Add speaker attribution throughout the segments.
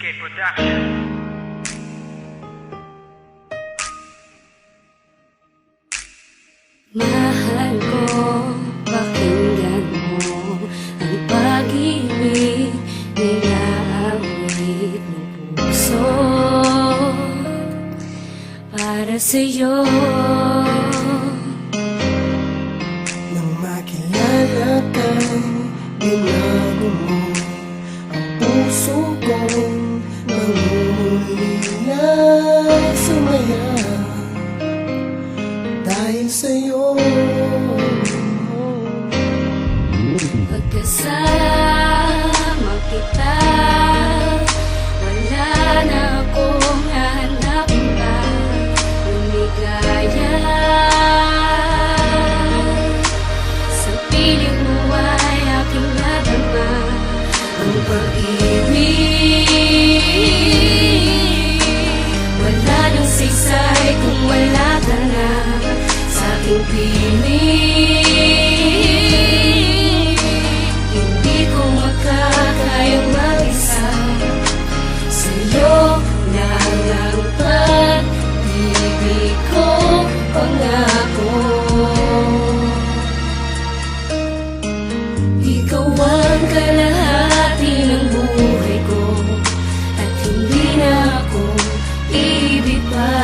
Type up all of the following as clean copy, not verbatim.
Speaker 1: Production.
Speaker 2: Mahal ko, pakinggan mo ang pag-ibig nila-awit ng puso para sa'yo.
Speaker 3: Nang makilala kang binago mo ang puso kong nangungulila sumaya dahil sa'yo.
Speaker 2: Pagkasama kita, wala na akong hanap pa lumigaya. Sa piling mo ay aking nadama ang pag-ibig. Wala nang saysay kung wala ka na sa aking piling. Hindi ko makakayang mag-isa, sa'yo lang ang pag-ibig ko, pangako. Ikaw ang kalahati ng buhay ko, at hindi na ako ibig pa.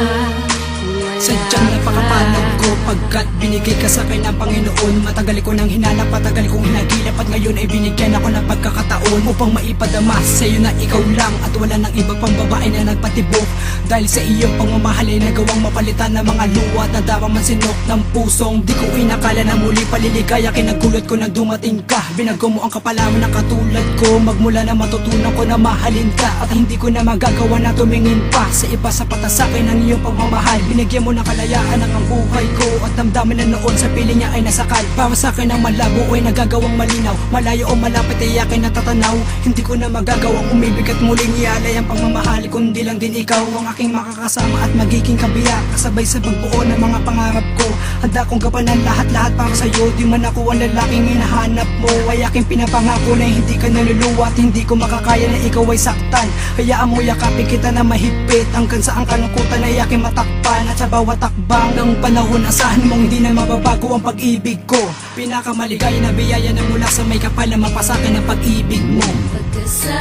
Speaker 4: Sadyang napakapanag ko pagkat binigay ka sa akin ng Panginoon. Matagal ko nang hinanap, matagal kong hinagilap, at ngayon ay binigyan ako ng pagkakataon upang maipadama sa iyo na ikaw lang at wala nang iba pang babae na nagpatibok. Dahil sa iyong pagmamahal ay nagawang mapalitan ng mga luwa at nadamang mansinok ng pusong di ko inakala na muli paliligaya. Kinagulat ko nang dumating ka, binago mo ang kapalaman ng katulad ko. Magmula na matutunan ko na mahalin ka, at hindi ko na magagawa na tumingin pa sa iba. Sapat na sa akin ang iyong pagmamahal. Binigyan mo ng kalayaan ang buhay ko, at damdamin na noon sa piling niya ay nasakal. Para sa akin ang malabo ay nagagawang malinaw, malayo o malapit ay akin natatanaw. Hindi ko na magagawang umibig at muling ialay ang pagmamahal, kundi lang din ikaw ang aking makakasama at magiging kabiyak, kasabay sa pagbuo ng mga pangarap ko. Handa kong gapanan lahat-lahat para sa'yo. Di man ako ang lalaking hinahanap mo, ay aking pinapangako na hindi ka naluluwa at hindi ko makakaya na ikaw ay saktan. Hayaan mo yakapin kita na mahigpit hanggang sa ang kalungkutan ay aking matakpan. At sa bawat takbang ng panahon, asahan mong hindi na mababago ang pag-ibig ko. Pinakamaligaya na biyaya na mula sa may kapal na mapasakin ang pag-ibig mo.
Speaker 2: Pagkasama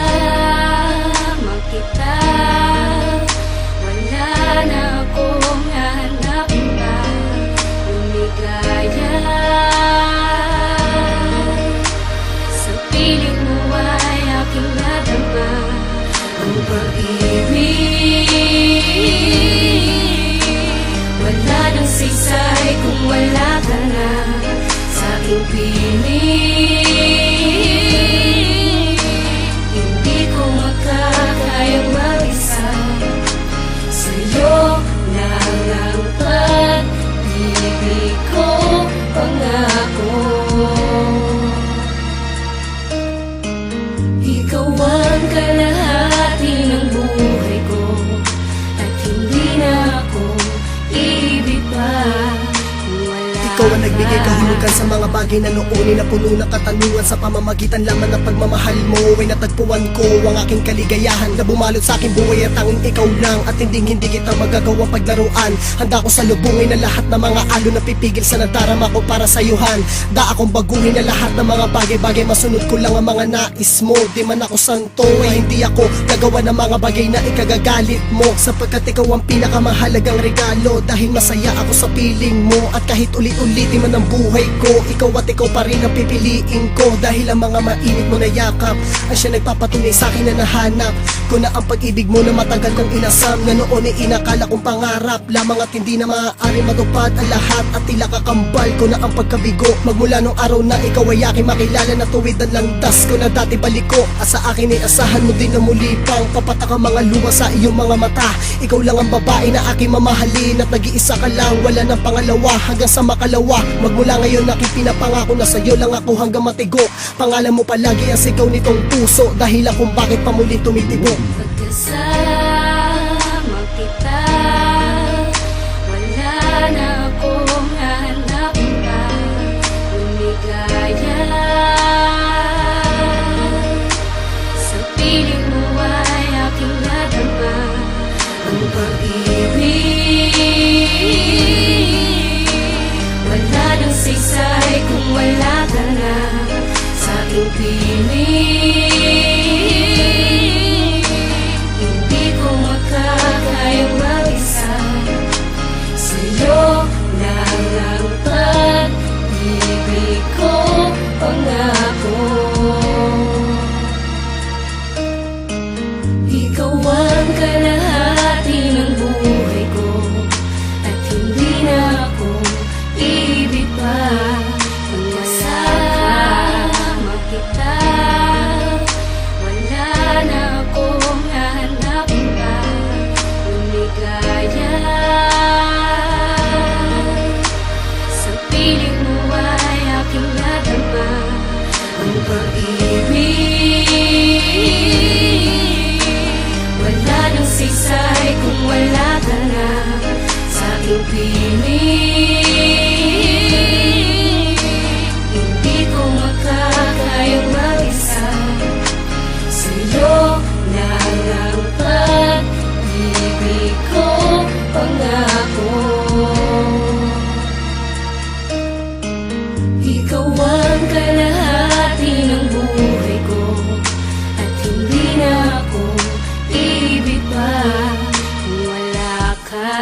Speaker 2: kita, wala na akong hanap pa lumigaya. Sa piling mo ay aking nadama ang pag-ibig. Wala nang saysay kung wala ka na sa aking piling. Hindi ko makakayang mag-isa, sa'yo lang ang pag-ibig ko, pangako. Ikaw ang kalahati ng buhay ko, at hindi na ako ibig pa.
Speaker 3: Ikaw ang nagbigay kahulugan sa mga bagay na noon na puno ng katanungan. Sa pamamagitan lamang ng pagmamahal mo ay natagpuan ko ang aking kaligayahan na bumalot sa aking buhay, at tanging ikaw lang at hindi kita magagawang paglaruan. Handa ko salubungin na lahat ng mga alon na pipigil sa nadarama ko para sayuhan. Da akong baguhin na lahat ng mga bagay-bagay, masunod ko lang ang mga nais mo. Di man ako santo ay hindi ako gagawa ng mga bagay na ikagagalit mo, sapagkat ikaw ang pinakamahalagang regalo. Dahil masaya ako sa piling mo, at kahit ulit-ulitin man ang buhay ko, ikaw at ikaw pa rin ang pipiliin ko. Dahil ang mga mainit mo na yakap ay siya nagpapatunay sa akin na nahanap ko na ang pag-ibig mo na matagal kong inasam, na noon ay inakala kong pangarap lamang at hindi na maaari matupad ang lahat. At tila kakambal ko na ang pagkabigo, magmula nung araw na ikaw ay aking makilala, na tuwid ang landas ko na dati baliko. At sa akin ay asahan mo din na muli pang papatak ang mga luha sa iyong mga mata. Ikaw lang ang babae na aking mamahalin, at nag-iisa ka lang, wala ng pangalawa hanggang sa makalawa. Magmula ngayon aking pinapangako na sa'yo lang ako hanggang matigo. Pangalan mo palagi ang sigaw nitong puso, dahilan kung bakit pa muli tumitibok.
Speaker 2: Pagkasama kita, wala na akong hanap pa lumigaya. Sa piling mo ay aking ang pag-ibig. Wala nang saysay kung wala ka na sa aking piling. Hindi ko makakayang mag-isa, sa'yo lang ang pag-ibig ko, pangako. Ikaw ang kalahati ng buhay ko, at hindi na ako ibig pa. Nang masama kita, wala na akong hahanapin pa. Lumigaya sa piling mo ay aking nadama. Ang pag-ibig, wala nang saysay kung wala ka na sa aking piling. Hindi ko makakayang mag-isa, sa'yo lang ang pag-ibig ko, pangako. Ikaw ang kalahati ng buhay ko, at hindi na ako ibig pa kung wala ka.